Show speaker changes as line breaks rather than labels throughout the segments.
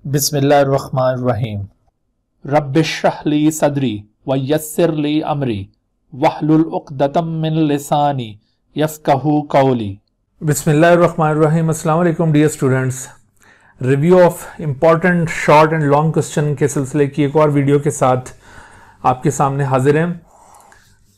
बिस्मिल्लाहिर्रहमानिर्रहीम। रब्बिश्रह ली सदरी व यस्सिर ली अमरी वहलुल उक़दतम मिन लिसानी यफ़क़हू क़ौली। बिस्मिल्लाहिर्रहमानिर्रहीम। अस्सलाम वालेकुम dear students. Review of important short and long question के सिलसिले की एक और वीडियो के साथ आपके सामने हाजिर हैं।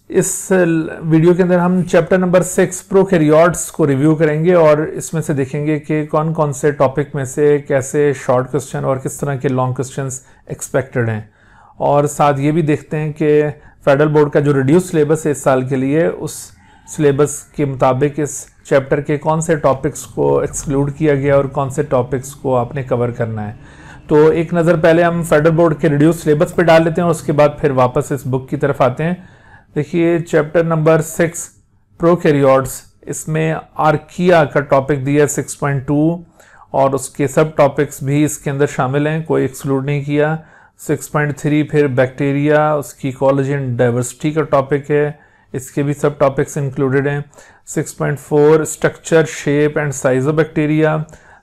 इस वीडियो के अंदर हम चैप्टर नंबर 6 प्रोकैरियोट्स को रिव्यू करेंगे और इसमें से देखेंगे कि कौन कौन से टॉपिक में से कैसे शॉर्ट क्वेश्चन और किस तरह के लॉन्ग क्वेश्चंस एक्सपेक्टेड हैं, और साथ ये भी देखते हैं कि फेडरल बोर्ड का जो रिड्यूस सिलेबस है इस साल के लिए, उस सिलेबस के मुताबिक इस चैप्टर के कौन से टॉपिक्स को एक्सक्लूड किया गया और कौन से टॉपिक्स को आपने कवर करना है। तो एक नज़र पहले हम फेडरल बोर्ड के रिड्यूस सिलेबस पर डाल लेते हैं और उसके बाद फिर वापस इस बुक की तरफ आते हैं। देखिए चैप्टर नंबर 6 प्रोकैरियोट्स, इसमें आर्किया का टॉपिक दिया 6.2 और उसके सब टॉपिक्स भी इसके अंदर शामिल हैं, कोई एक्सक्लूड नहीं किया। 6.3 फिर बैक्टीरिया, उसकी इकोलॉजी एंड डाइवर्सिटी का टॉपिक है, इसके भी सब टॉपिक्स इंक्लूडेड हैं। 6.4 structure, shape and size of bacteria.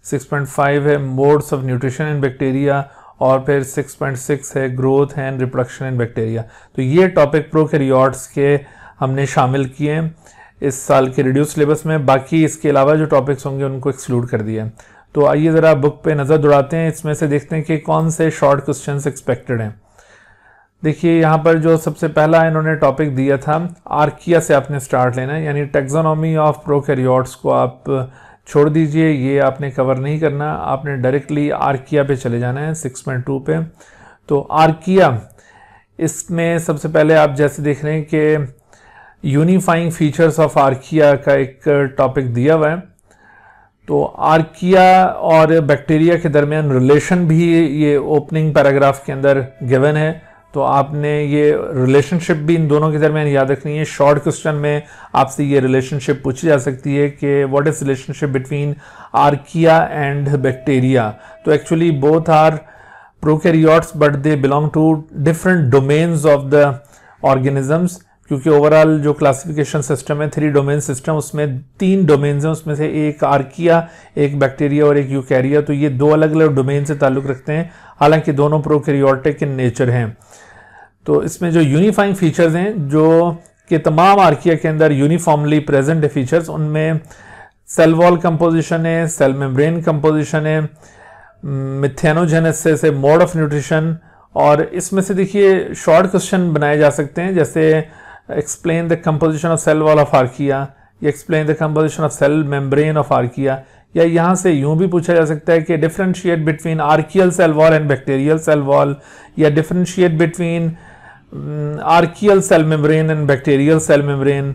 6.5 है modes of nutrition in bacteria, और फिर 6.6 है growth and reproduction in bacteria. तो ये टॉपिक प्रोकैरियोट्स के हमने शामिल किए इस साल के रिड्यूस सिलेबस में। बाकी इसके अलावा जो टॉपिक्स होंगे उनको एक्सक्लूड कर दिया। तो आइए ज़रा बुक पे नज़र दौड़ाते हैं, इसमें से देखते हैं कि कौन से शॉर्ट क्वेश्चंस एक्सपेक्टेड हैं। देखिए यहाँ पर जो सबसे पहला इन्होंने टॉपिक दिया था, आर्किया से आपने स्टार्ट लेना है, यानी टैक्सोनॉमी ऑफ प्रोकैरियोट्स को आप छोड़ दीजिए, ये आपने कवर नहीं करना, आपने डायरेक्टली आर्किया पे चले जाना है 6.2 पे। तो आर्किया, इसमें सबसे पहले आप जैसे देख रहे हैं कि यूनिफाइंग फीचर्स ऑफ आर्किया का एक टॉपिक दिया हुआ है। तो आर्किया और बैक्टीरिया के दरमियान रिलेशन भी ये ओपनिंग पैराग्राफ के अंदर गिवन है, तो आपने ये रिलेशनशिप भी इन दोनों के दरमियान याद रखनी है। शॉर्ट क्वेश्चन में आपसे ये रिलेशनशिप पूछी जा सकती है कि what is relationship between archaea and bacteria. तो actually both are prokaryotes but they belong to different domains of the organisms, क्योंकि ओवरऑल जो क्लासिफिकेशन सिस्टम है 3 डोमेन सिस्टम, उसमें 3 डोमेन्स हैं, उसमें से एक आर्किया, एक बैक्टीरिया और एक यूकैरिया। तो ये 2 अलग अलग डोमेन से ताल्लुक़ रखते हैं, हालांकि दोनों प्रोकैरियोटिक इन नेचर हैं। तो इसमें जो यूनिफाइंग फीचर्स हैं, जो कि तमाम आर्किया के अंदर यूनिफॉर्मली प्रेजेंट है फीचर्स, उनमें सेल वॉल कंपोजिशन है, सेल मेम्ब्रेन कंपोजिशन है, मिथेनोजेनेसिस है, मोड ऑफ न्यूट्रिशन। और इसमें से देखिए शॉर्ट क्वेश्चन बनाए जा सकते हैं, जैसे explain the composition of cell wall of archaea, या explain the composition of cell membrane of archaea, या यहाँ से यूं भी पूछा जा सकता है कि differentiate between archaeal cell wall and bacterial cell wall, या differentiate between archaeal cell membrane and bacterial cell membrane,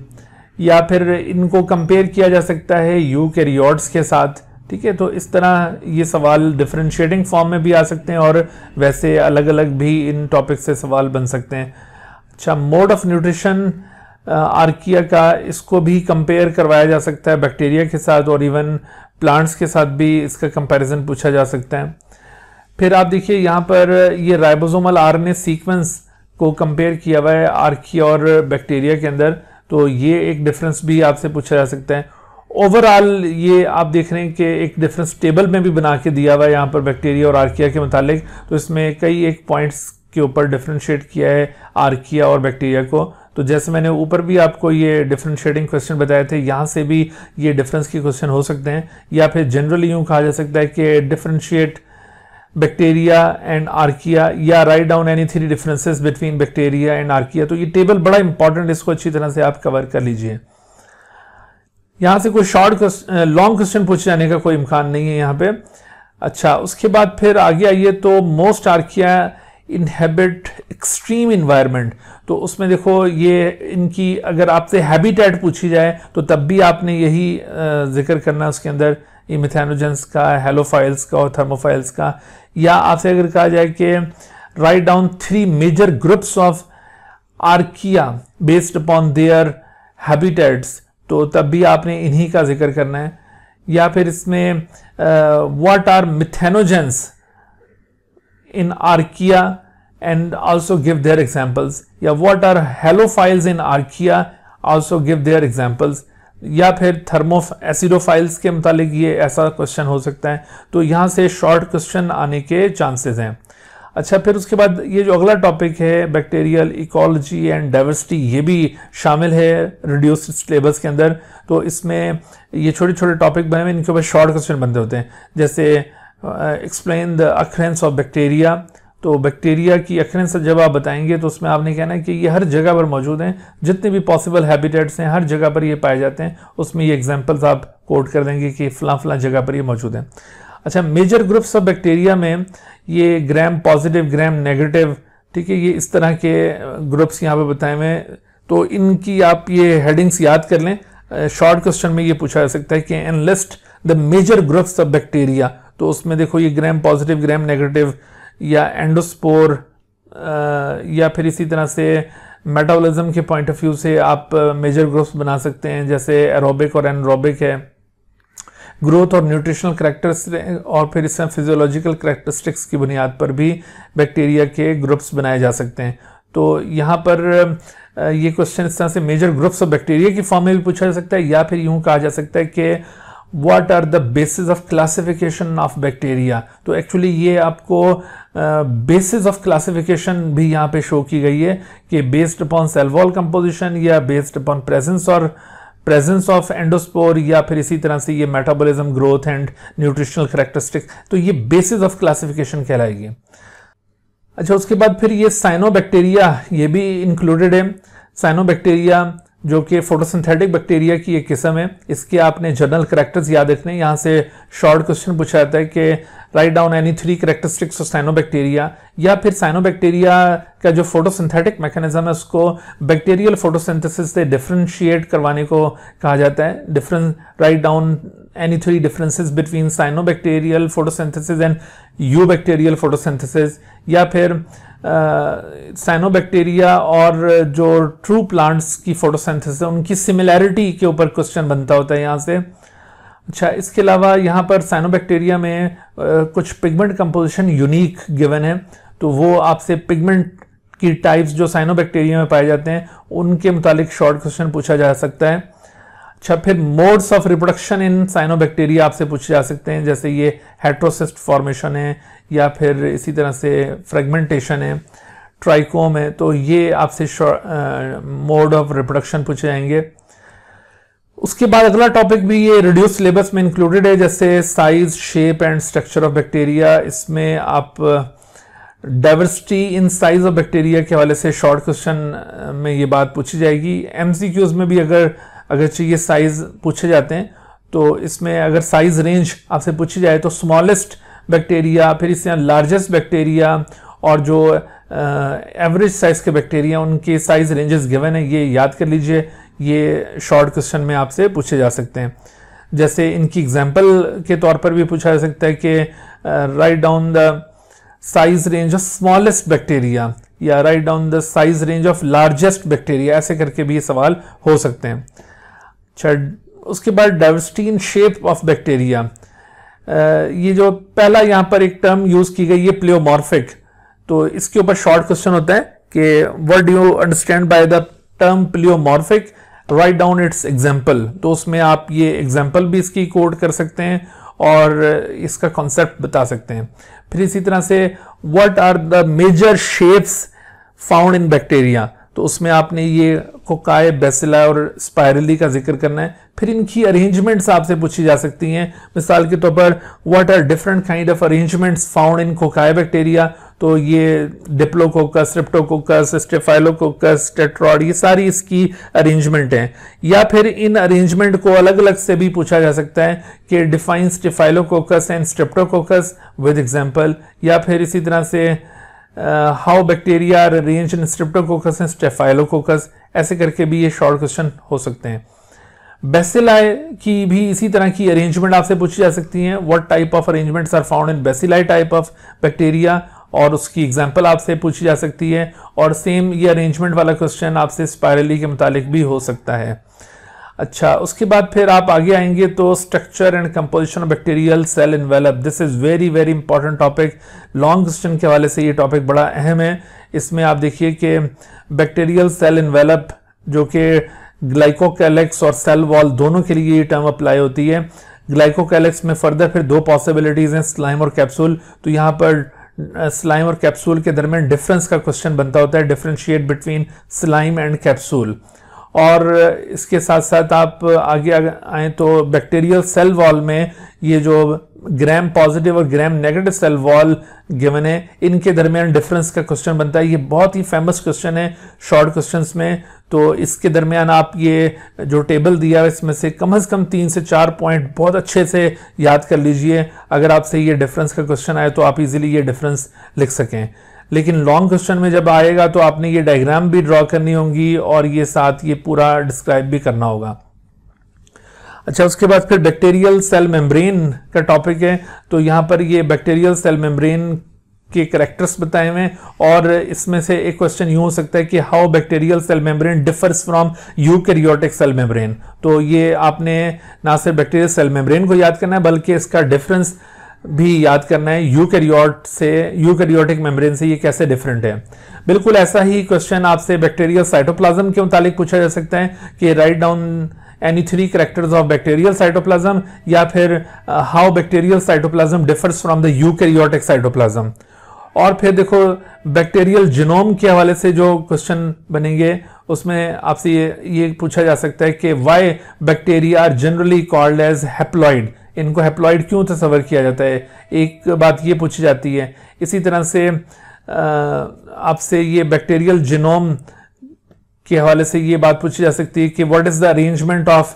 या फिर इनको कंपेयर किया जा सकता है यूकैरियोट्स के साथ। ठीक है, तो इस तरह ये सवाल डिफरेंशिएटिंग फॉर्म में भी आ सकते हैं और वैसे अलग अलग भी इन टॉपिक से सवाल बन सकते हैं। अच्छा, मोड ऑफ न्यूट्रिशन आर्किया का, इसको भी कंपेयर करवाया जा सकता है बैक्टीरिया के साथ, और इवन प्लांट्स के साथ भी इसका कंपैरिजन पूछा जा सकता है। फिर आप देखिए यहाँ पर ये राइबोसोमल आरएनए सीक्वेंस को कंपेयर किया हुआ है आर्किया और बैक्टीरिया के अंदर, तो ये एक डिफरेंस भी आपसे पूछा जा सकता है। ओवरऑल ये आप देख रहे हैं कि एक डिफरेंस टेबल में भी बना के दिया हुआ है यहाँ पर बैक्टीरिया और आर्किया के मुतालिक, तो इसमें कई एक पॉइंट्स के ऊपर डिफरेंशिएट किया है आर्किया और बैक्टीरिया को। तो जैसे मैंने ऊपर भी आपको ये डिफरेंशिएटिंग क्वेश्चन बताए थे, यहाँ से भी ये डिफरेंस के क्वेश्चन हो सकते हैं, या फिर जनरली यूँ कहा जा सकता है कि डिफरेंशिएट बैक्टीरिया एंड आर्किया, या write down any 3 differences between bacteria and archaea. तो ये टेबल बड़ा इंपॉर्टेंट, इसको अच्छी तरह से आप कवर कर लीजिए। यहाँ से कोई लॉन्ग क्वेश्चन पूछे जाने का कोई इम्कान नहीं है यहाँ पे। अच्छा, उसके बाद फिर आगे आइए तो most archaea inhabit extreme environment. तो उसमें देखो ये इनकी अगर आपसे हैबिटेट पूछी जाए तो तब भी आपने यही जिक्र करना उसके अंदर, ये मिथेनोजेंस का, हेलोफाइल्स का और थर्मोफाइल्स का। या आपसे अगर कहा जाए कि write down 3 major groups of archaea based upon their habitats, तो तब भी आपने इन्हीं का जिक्र करना है। या फिर इसमें what are methanogens in archaea and also give their examples, या what are halophiles in archaea, also give their examples. या फिर थर्मो एसिडोफाइल्स के मुतालिक ये ऐसा क्वेश्चन हो सकता है। तो यहाँ से शॉर्ट क्वेश्चन आने के चांसेस हैं। अच्छा, फिर उसके बाद ये जो अगला टॉपिक है बैक्टीरियल इकोलॉजी एंड डाइवर्सिटी, ये भी शामिल है रिड्यूस्ड सिलेबस के अंदर। तो इसमें ये छोटे छोटे टॉपिक बने हुए, इनके ऊपर शॉर्ट क्वेश्चन बनते होते हैं। जैसे explain the occurrence of bacteria, तो बैक्टीरिया की अक्रेंस जब आप बताएंगे तो उसमें आपने कहना है कि ये हर जगह पर मौजूद हैं, जितने भी पॉसिबल हैबिटेट्स हैं हर जगह पर ये पाए जाते हैं। उसमें ये एग्जांपल्स आप कोट कर देंगे कि फलां फलां जगह पर ये मौजूद हैं। अच्छा, मेजर ग्रुप्स ऑफ बैक्टीरिया में ये ग्राम पॉजिटिव, ग्राम नेगेटिव, ठीक है, ये इस तरह के ग्रुप्स यहाँ पे बताए हुए हैं। तो इनकी आप ये हेडिंग्स याद कर लें। शॉर्ट क्वेश्चन में ये पूछा जा सकता है कि enlist the major groups of bacteria, तो उसमें देखो ये ग्राम पॉजिटिव, ग्राम नेगेटिव या एंडोस्पोर, या फिर इसी तरह से मेटाबॉलिज्म के पॉइंट ऑफ व्यू से आप मेजर ग्रुप्स बना सकते हैं, जैसे एरोबिक और एनरोबिक है। ग्रोथ और न्यूट्रिशनल करैक्टरिस्टिक्स और फिर इसमें फिजियोलॉजिकल करैक्टरिस्टिक्स की बुनियाद पर भी बैक्टीरिया के ग्रुप्स बनाए जा सकते हैं। तो यहाँ पर ये क्वेश्चन इस तरह से मेजर ग्रुप्स ऑफ बैक्टीरिया की फॉर्म में भी पूछा जा सकता है, या फिर यूं कहा जा सकता है कि what are the basis of classification of bacteria. तो एक्चुअली ये आपको बेसिस ऑफ क्लासिफिकेशन भी यहाँ पे शो की गई है कि based upon cell wall composition या based upon presence of endospore, या फिर इसी तरह से ये metabolism, growth and nutritional characteristics, तो ये बेसिस ऑफ क्लासिफिकेशन कहलाएगी। अच्छा, उसके बाद फिर ये साइनोबैक्टीरिया ये भी इंक्लूडेड है। साइनोबैक्टीरिया जो कि फोटोसिंथेटिक बैक्टीरिया की एक किस्म है, इसके आपने जनरल करैक्टर्स याद रखने हैं। यहाँ से शॉर्ट क्वेश्चन पूछा जाता है कि write down any 3 characteristics of cyanobacteria, या फिर साइनोबैक्टीरिया का जो फोटोसिंथेटिक मैकेनिज्म है उसको बैक्टीरियल फोटोसिंथेसिस से डिफरेंशिएट करवाने को कहा जाता है। Write down any 3 differences between cyanobacterial photosynthesis and eubacterial photosynthesis, या फिर साइनोबैक्टीरिया और जो ट्रू प्लांट्स की फोटोसिंथेसिस है उनकी सिमिलैरिटी के ऊपर क्वेश्चन बनता होता है यहाँ से। अच्छा, इसके अलावा यहाँ पर साइनोबैक्टीरिया में कुछ पिगमेंट कंपोजिशन यूनिक गिवन है, तो वो आपसे पिगमेंट की टाइप्स जो साइनोबैक्टीरिया में पाए जाते हैं उनके मुतालिक शॉर्ट क्वेश्चन पूछा जा सकता है। अच्छा, फिर modes of reproduction in cyanobacteria आपसे पूछे जा सकते हैं, जैसे ये हेट्रोसिस्ट फॉर्मेशन है या फिर इसी तरह से फ्रेगमेंटेशन है, ट्राइकोम है, तो ये आपसे मोड ऑफ रिप्रोडक्शन पूछे जाएंगे। उसके बाद अगला टॉपिक भी ये रिड्यूस सिलेबस में इंक्लूडेड है, जैसे size, shape and structure of bacteria. इसमें आप diversity in size of bacteria के हवाले से शॉर्ट क्वेश्चन में ये बात पूछी जाएगी। एमसीक्यूज में भी अगर चाहिए साइज पूछे जाते हैं, तो इसमें अगर साइज रेंज आपसे पूछी जाए तो स्मॉलेस्ट बैक्टीरिया, फिर इससे लार्जेस्ट बैक्टीरिया और जो एवरेज साइज के बैक्टीरिया उनके साइज रेंजेस गिवन है, ये याद कर लीजिए। ये शॉर्ट क्वेश्चन में आपसे पूछे जा सकते हैं। जैसे इनकी एग्जांपल के तौर पर भी पूछा जा सकता है कि write down the size range of smallest bacteria या write down the size range of largest bacteria, ऐसे करके भी ये सवाल हो सकते हैं। अच्छा, उसके बाद diversity in shape of bacteria, ये जो पहला यहाँ पर एक टर्म यूज की गई है प्लेओमॉर्फिक, तो इसके ऊपर शॉर्ट क्वेश्चन होता है कि what do you understand by the term pleomorphic, write down its example. तो उसमें आप ये एग्जांपल भी इसकी कोड कर सकते हैं और इसका कॉन्सेप्ट बता सकते हैं। फिर इसी तरह से what are the major shapes found in bacteria, तो उसमें आपने ये कोकाई, बेसिला और स्पाइरली का जिक्र करना है। फिर इनकी अरेंजमेंट्स आपसे पूछी जा सकती हैं, मिसाल के तौर पर what are different kind of arrangements found in cocci bacteria, तो ये डिप्लोकोकस, स्ट्रेप्टोकोकस, स्टेफाइलोकोकस, टेट्रॉड, ये सारी इसकी अरेंजमेंट हैं। या फिर इन अरेंजमेंट को अलग अलग से भी पूछा जा सकता है कि define staphylococcus and streptococcus with example, या फिर इसी तरह से how bacteria are arranged in streptococcus and staphylococcus, ऐसे करके भी ये शॉर्ट क्वेश्चन हो सकते हैं। बेसिलाई की भी इसी तरह की अरेंजमेंट आपसे पूछी जा सकती हैं, what type of arrangements are found in bacilli type of bacteria, और उसकी एग्जांपल आपसे पूछी जा सकती है। और सेम ये अरेंजमेंट वाला क्वेश्चन आपसे स्पाइरली के मुतालिक भी हो सकता है। अच्छा, उसके बाद फिर आप आगे आएंगे तो structure and composition of bacterial cell envelope, this is very very important topic. Long question के हवाले से ये टॉपिक बड़ा अहम है। इसमें आप देखिए कि बैक्टीरियल सेल एनवेलप जो कि ग्लाइकोकैलिक्स और सेल वॉल दोनों के लिए ये टर्म अप्लाई होती है। ग्लाइकोकैलिक्स में फर्दर फिर दो पॉसिबिलिटीज हैं, स्लाइम और कैप्सूल। तो यहाँ पर स्लाइम और कैप्सूल के दरमियान डिफरेंस का क्वेश्चन बनता होता है, differentiate between slime and capsule. और इसके साथ साथ आप आगे आए तो बैक्टीरियल सेल वॉल में ये जो ग्राम पॉजिटिव और gram negative cell wall given है, इनके दरमियान डिफरेंस का क्वेश्चन बनता है। ये बहुत ही फेमस क्वेश्चन है शॉर्ट क्वेश्चंस में। तो इसके दरमियान आप ये जो टेबल दिया है इसमें से कम 3 से 4 पॉइंट बहुत अच्छे से याद कर लीजिए, अगर आपसे ये डिफरेंस का क्वेश्चन आए तो आप इजीली ये डिफरेंस लिख सकें। लेकिन लॉन्ग क्वेश्चन में जब आएगा तो आपने ये डायग्राम भी ड्रॉ करनी होंगी और ये साथ ये पूरा डिस्क्राइब भी करना होगा। अच्छा, उसके बाद फिर बैक्टीरियल सेल मेम्ब्रेन का टॉपिक है। तो यहाँ पर ये बैक्टीरियल सेल मेम्ब्रेन के कैरेक्टर्स बताए हुए हैं और इसमें से एक क्वेश्चन यूं हो सकता है कि how bacterial cell membrane differs from eukaryotic cell membrane. तो ये आपने ना सिर्फ बैक्टीरियल सेल मेम्ब्रेन को याद करना है बल्कि इसका डिफरेंस भी याद करना है यूकैरियोटिक मेम्ब्रेन से ये कैसे डिफरेंट है। बिल्कुल ऐसा ही क्वेश्चन आपसे बैक्टीरियल साइटोप्लाज्म के मुतालिक पूछा जा सकता है कि write down any 3 characters of bacterial cytoplasm, या फिर how bacterial cytoplasm differs from the eukaryotic cytoplasm। और फिर देखो बैक्टीरियल जीनोम के हवाले से जो क्वेश्चन बनेंगे उसमें आपसे ये पूछा जा सकता है कि why bacteria are generally called as haploid। इनको हैप्लॉइड क्यों तस्वर किया जाता है, एक बात ये पूछी जाती है। इसी तरह से आपसे ये बैक्टीरियल जीनोम के हवाले से ये बात पूछी जा सकती है कि what is the arrangement of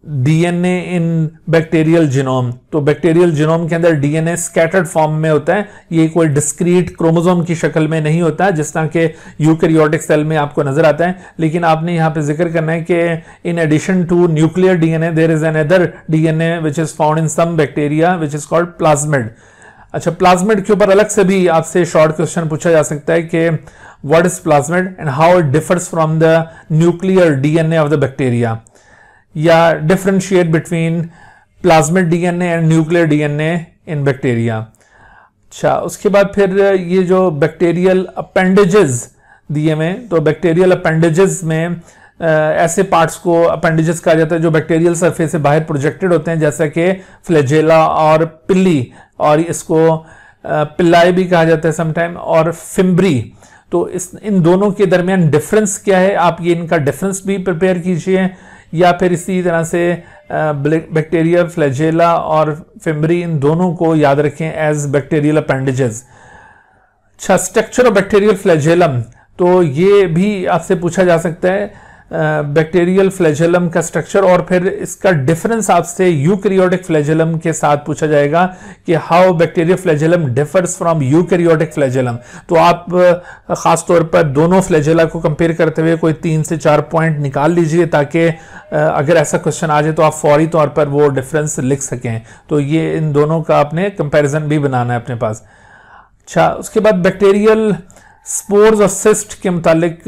DNA in bacterial genome. तो बैक्टीरियल जीनोम के अंदर डीएनए स्कैटर्ड फॉर्म में होता है, ये कोई डिस्क्रीट क्रोमोसोम की शक्ल में नहीं होता जिस तरह के यूकैरियोटिक सेल में आपको नजर आता है। लेकिन आपने यहाँ पे जिक्र करना है कि in addition to nuclear DNA there is another DNA which is found in some bacteria which is called plasmid. अच्छा, प्लाज्मिड के ऊपर अलग से भी आपसे शॉर्ट क्वेश्चन पूछा जा सकता है कि what is plasmid and how it differs from the nuclear DNA of the bacteria, या differentiate between plasmid DNA and nuclear DNA in bacteria। अच्छा, उसके बाद फिर ये जो बैक्टीरियल अपेंडेजेस दिए हुए, तो बैक्टीरियल अपेंडेजेस में ऐसे पार्ट्स को अपेंडेजेस कहा जाता है जो बैक्टीरियल सरफेस से बाहर प्रोजेक्टेड होते हैं, जैसा कि फ्लैजेला और पिल्ली, और इसको पिल्लाई भी कहा जाता है समटाइम, और फिम्ब्री। तो इन दोनों के दरमियान डिफरेंस क्या है, आप ये इनका डिफरेंस भी प्रिपेयर कीजिए, या फिर इसी तरह से बैक्टीरिया फ्लैजेला और फिम्ब्री, इन दोनों को याद रखें एज बैक्टीरियल अपेंडेजेस। अच्छा, स्ट्रक्चर ऑफ बैक्टीरियल फ्लैजेलम, तो ये भी आपसे पूछा जा सकता है बैक्टीरियल फ्लैजेलम का स्ट्रक्चर, और फिर इसका डिफरेंस आपसे यूकैरियोटिक फ्लैजेलम के साथ पूछा जाएगा कि how bacterial flagellum differs from eukaryotic flagellum. तो आप खास तौर पर दोनों फ्लैजेला को कंपेयर करते हुए कोई 3 से 4 पॉइंट निकाल लीजिए ताकि अगर ऐसा क्वेश्चन आ जाए तो आप फौरी तौर पर वो डिफरेंस लिख सकें। तो ये इन दोनों का आपने कंपैरिजन भी बनाना है अपने पास। अच्छा, उसके बाद बैक्टीरियल स्पोर्स और सिस्ट के मुतालिक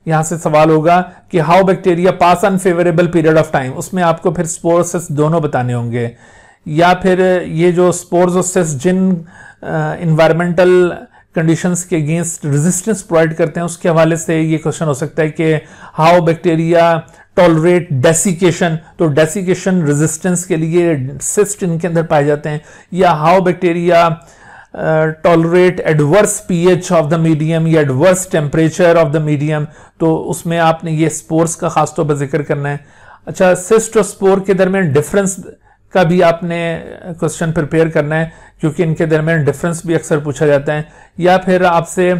यहां से सवाल होगा कि how bacteria pass unfavourable period of time. उसमें आपको फिर स्पोर्स सिस्ट दोनों बताने होंगे, या फिर ये जो स्पोर्स और सिस्ट जिन इन्वायरमेंटल कंडीशंस के अगेंस्ट रेजिस्टेंस प्रोवाइड करते हैं उसके हवाले से ये क्वेश्चन हो सकता है कि हाउ बैक्टीरिया टॉलरेट डेसिकेशन। तो डेसिकेशन रेजिस्टेंस के लिए सिस्ट इनके अंदर पाए जाते हैं, या how bacteria tolerate adverse pH of the medium या adverse temperature of the medium. तो उसमें आपने ये स्पोर्स का खासतौर पर जिक्र करना है। अच्छा, सिस्ट और स्पोर के दरमियान डिफरेंस का भी आपने क्वेश्चन प्रिपेयर करना है क्योंकि इनके दरमियान डिफरेंस भी अक्सर पूछा जाता है। या फिर आपसे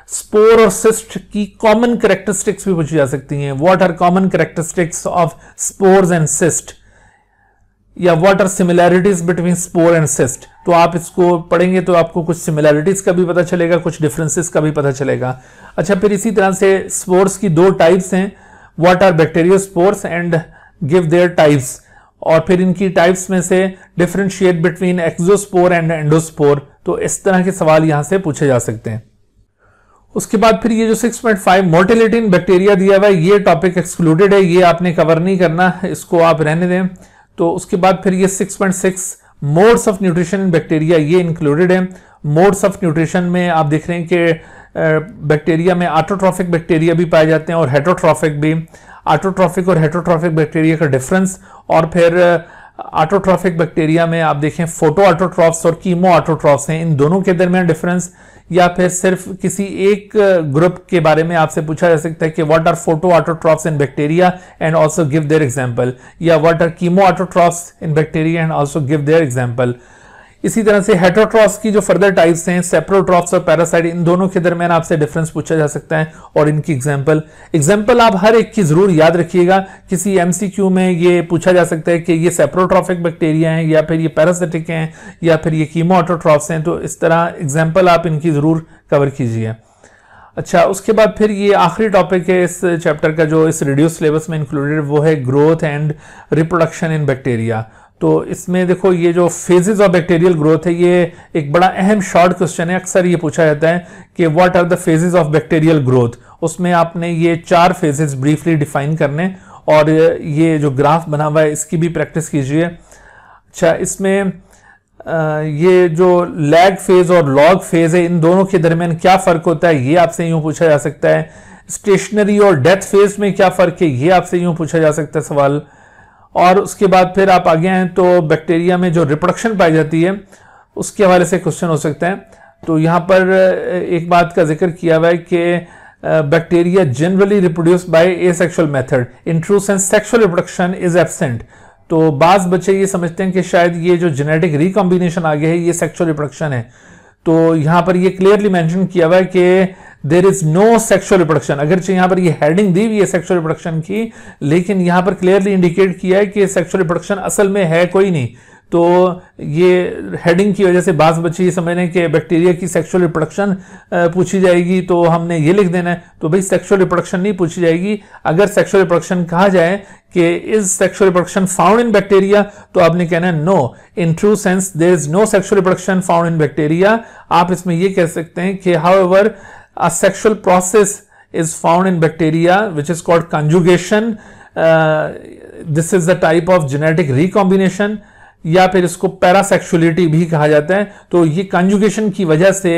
स्पोर और सिस्ट की कॉमन कैरेक्टरिस्टिक्स भी पूछी जा सकती हैं। What are common characteristics of spores and cyst, या what are similarities between spore and cyst. तो आप इसको पढ़ेंगे तो आपको कुछ सिमिलैरिटीज का भी पता चलेगा, कुछ डिफरेंसेस का भी पता चलेगा। अच्छा, फिर इसी तरह से स्पोर्स की 2 टाइप्स हैं, what are bacterial spores and give their types, और फिर इनकी टाइप्स में से differentiate between exospore and endospore. तो इस तरह के सवाल यहां से पूछे जा सकते हैं। उसके बाद फिर ये जो 6.5 मोर्टेलिटी इन बैक्टीरिया दिया हुआ है, ये टॉपिक एक्सक्लूडेड है, ये आपने कवर नहीं करना, इसको आप रहने दें। तो उसके बाद फिर ये 6.6 modes of nutrition in bacteria ये इंक्लूडेड है। मोड्स ऑफ न्यूट्रिशन में आप देख रहे हैं कि बैक्टीरिया में ऑटोट्रॉफिक बैक्टीरिया भी पाए जाते हैं और हेटरोट्रॉफिक भी। ऑटोट्रॉफिक और हेटरोट्रॉफिक बैक्टीरिया का डिफरेंस, और फिर ऑटोट्रॉफिक बैक्टीरिया में आप देखें फोटो ऑटोट्रॉफ्स और कीमो ऑटोट्रॉफ्स हैं, इन दोनों के दरमियान डिफरेंस, या फिर सिर्फ किसी एक ग्रुप के बारे में आपसे पूछा जा सकता है कि what are photoautotrophs in bacteria and also give their example, या what are chemoautotrophs in bacteria and also give their example. इसी तरह से हेटरोट्रॉफ्स की जो फर्दर टाइप्स हैं, सेप्रोट्रॉफ्स और पैरासाइट, इन दोनों के दरमियान आपसे डिफरेंस पूछा जा सकता है और इनकी एग्जांपल आप हर एक की जरूर याद रखिएगा। किसी एमसीक्यू में ये पूछा जा सकता है कि ये सेप्रोट्रॉफिक बैक्टीरिया हैं या फिर ये पैरासिटिक हैं या फिर ये कीमो ऑटोट्रॉफ्स हैं, तो इस तरह एग्जाम्पल आप इनकी जरूर कवर कीजिए। अच्छा, उसके बाद फिर ये आखिरी टॉपिक है इस चैप्टर का जो इस रिड्यूस सिलेबस में इंक्लूडेड, वो है growth and reproduction in bacteria. तो इसमें देखो ये जो फेजेस ऑफ बैक्टीरियल ग्रोथ है, ये एक बड़ा अहम शॉर्ट क्वेश्चन है। अक्सर ये पूछा जाता है कि what are the phases of bacterial growth. उसमें आपने ये 4 फेजेस ब्रीफली डिफाइन करने, और ये जो ग्राफ बना हुआ है इसकी भी प्रैक्टिस कीजिए। अच्छा, इसमें ये जो लैग फेज और लॉग फेज है, इन दोनों के दरमियान क्या फर्क होता है, ये आपसे यूं पूछा जा सकता है। स्टेशनरी और डेथ फेज में क्या फर्क है, ये आपसे यूं पूछा जा सकता है सवाल। और उसके बाद फिर आप आगे हैं तो बैक्टीरिया में जो रिप्रोडक्शन पाई जाती है उसके हवाले से क्वेश्चन हो सकता है। तो यहाँ पर एक बात का जिक्र किया हुआ है कि bacteria generally reproduce by asexual method, in true sense sexual reproduction is absent. तो बाज बच्चे ये समझते हैं कि शायद ये जो जेनेटिक रिकॉम्बिनेशन आ गया है ये सेक्सुअल रिप्रोडक्शन है। तो यहाँ पर ये क्लियरली मेंशन किया हुआ है कि there is no sexual reproduction. अगरचे यहाँ पर ये हेडिंग दी हुई है सेक्सुअल रिप्रोडक्शन की, लेकिन यहाँ पर क्लियरली इंडिकेट किया है कि सेक्सुअल रिप्रोडक्शन असल में है कोई नहीं। तो ये हेडिंग की वजह से बास बच्चे ये समझ रहे हैं कि बैक्टीरिया की सेक्सुअल रिप्रोडक्शन पूछी जाएगी, तो हमने ये लिख देना है। तो भाई सेक्सुअल रिप्रोडक्शन नहीं पूछी जाएगी। अगर सेक्सुअल रिप्रोडक्शन कहा जाए कि is sexual reproduction found in bacteria, तो आपने कहना है no, in true sense there is no sexual reproduction found in bacteria. आप इसमें ये कह सकते हैं कि however a sexual process is found in bacteria which is called conjugation. This is the type of genetic recombination, या फिर इसको पैरासेक्सुअलिटी भी कहा जाता है। तो ये कंजुगेशन की वजह से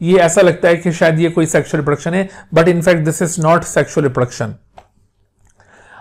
ये ऐसा लगता है कि शायद ये कोई सेक्सुअल रिप्रोडक्शन है, but in fact this is not sexual reproduction.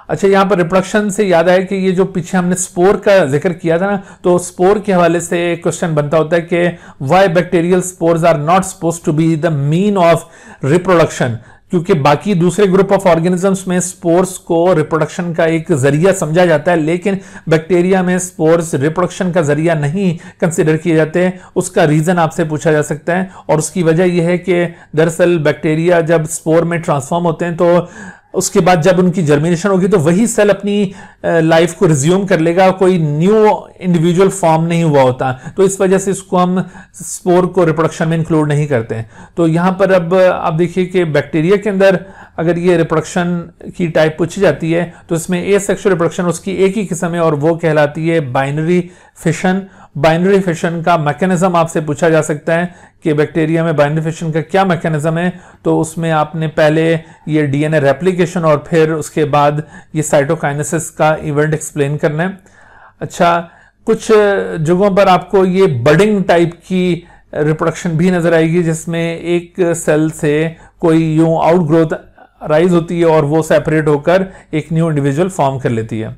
अच्छा, यहाँ पर रिप्रोडक्शन से याद आया कि ये जो पीछे हमने स्पोर का जिक्र किया था ना, तो स्पोर के हवाले से क्वेश्चन बनता होता है कि why bacterial spores are not supposed to be the mean of reproduction. क्योंकि बाकी दूसरे ग्रुप ऑफ ऑर्गेनिजम्स में स्पोर्स को रिप्रोडक्शन का एक जरिया समझा जाता है, लेकिन बैक्टीरिया में स्पोर्स रिप्रोडक्शन का जरिया नहीं कंसिडर किए जाते हैं। उसका रीजन आपसे पूछा जा सकता है, और उसकी वजह यह है कि दरअसल बैक्टीरिया जब स्पोर में ट्रांसफॉर्म होते हैं तो उसके बाद जब उनकी जर्मिनेशन होगी तो वही सेल अपनी लाइफ को रिज्यूम कर लेगा, कोई न्यू इंडिविजुअल फॉर्म नहीं हुआ होता। तो इस वजह से इसको हम स्पोर को रिप्रोडक्शन में इंक्लूड नहीं करते हैं। तो यहां पर अब आप देखिए कि बैक्टीरिया के अंदर अगर ये रिप्रोडक्शन की टाइप पूछी जाती है तो इसमें एसेक्सुअल रिप्रोडक्शन उसकी एक ही किस्म है और वो कहलाती है बाइनरी फिशन। बाइनरी फिशन का मैकेनिज्म आपसे पूछा जा सकता है कि बैक्टीरिया में बाइनरी फिशन का क्या मैकेनिज्म है। तो उसमें आपने पहले ये डीएनए रेप्लिकेशन और फिर उसके बाद ये साइटोकाइनेसिस का इवेंट एक्सप्लेन करना है। अच्छा, कुछ जगहों पर आपको ये बडिंग टाइप की रिप्रोडक्शन भी नजर आएगी, जिसमें एक सेल से कोई यूं आउटग्रोथ राइज होती है और वो सेपरेट होकर एक न्यू इंडिविजुअल फॉर्म कर लेती है।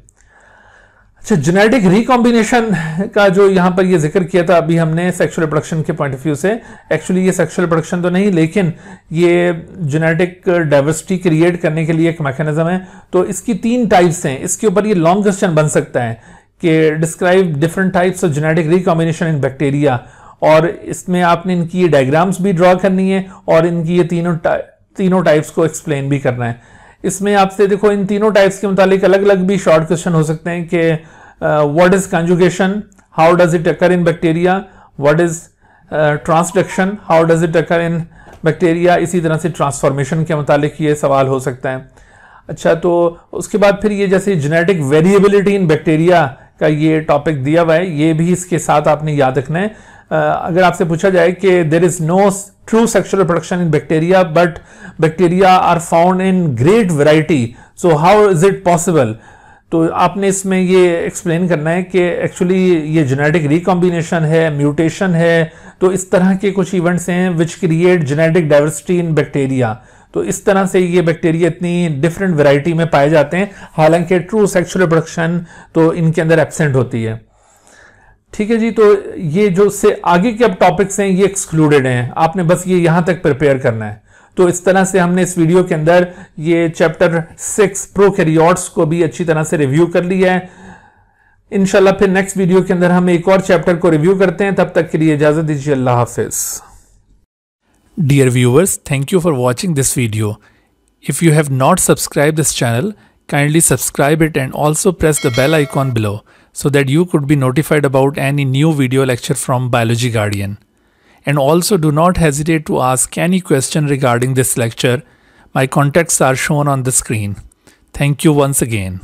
अच्छा, जेनेटिक रिकॉम्बिनेशन का जो यहां पर ये जिक्र किया था अभी हमने सेक्सुअल रिप्रोडक्शन के पॉइंट ऑफ व्यू से, एक्चुअली ये सेक्सुअल रिप्रोडक्शन तो नहीं, लेकिन ये जेनेटिक डाइवर्सिटी क्रिएट करने के लिए एक मैकेनिज्म है। तो इसकी 3 टाइप्स हैं। इसके ऊपर ये लॉन्ग क्वेश्चन बन सकता है कि describe different types of genetic recombination in bacteria, और इसमें आपने इनकी ये डायग्राम्स भी ड्रॉ करनी है और इनकी ये तीनों टाइप्स को एक्सप्लेन भी करना है। इसमें आपसे देखो इन तीनों टाइप्स के मुतालिक अलग अलग भी शॉर्ट क्वेश्चन हो सकते हैं कि what is conjugation, how does it occur in bacteria, what is transduction, how does it occur in bacteria. इसी तरह से ट्रांसफॉर्मेशन के मुतालिक ये सवाल हो सकता है। अच्छा, तो उसके बाद फिर ये जैसे जेनेटिक वेरिएबिलिटी इन बैक्टीरिया का ये टॉपिक दिया हुआ है, ये भी इसके साथ आपने याद रखना है। अगर आपसे पूछा जाए कि there is no true sexual reproduction in bacteria but bacteria are found in great variety, so how is it possible, तो आपने इसमें ये एक्सप्लेन करना है कि एक्चुअली ये जेनेटिक रिकॉम्बिनेशन है, म्यूटेशन है, तो इस तरह के कुछ इवेंट्स हैं which create genetic diversity in bacteria. तो इस तरह से ये बैक्टीरिया इतनी डिफरेंट वैरायटी में पाए जाते हैं, हालांकि ट्रू सेक्सुअल रिप्रोडक्शन तो इनके अंदर एब्सेंट होती है। ठीक है जी, तो ये जो से आगे के अब टॉपिक्स हैं ये एक्सक्लूडेड हैं, आपने बस ये यहां तक प्रिपेयर करना है। तो इस तरह से हमने इस वीडियो के अंदर ये चैप्टर 6 प्रोकैरियोट्स को भी अच्छी तरह से रिव्यू कर लिया है। इंशाल्लाह फिर नेक्स्ट वीडियो के अंदर हम एक और चैप्टर को रिव्यू करते हैं, तब तक के लिए इजाजत दीजिए, अल्लाह हाफिज।
Dear viewers, thank you for watching this video. If you have not subscribed this channel, kindly subscribe it and also press the bell icon below so that you could be notified about any new video lecture from Biology Guardian. And also do not hesitate to ask any question regarding this lecture. My contacts are shown on the screen. Thank you once again.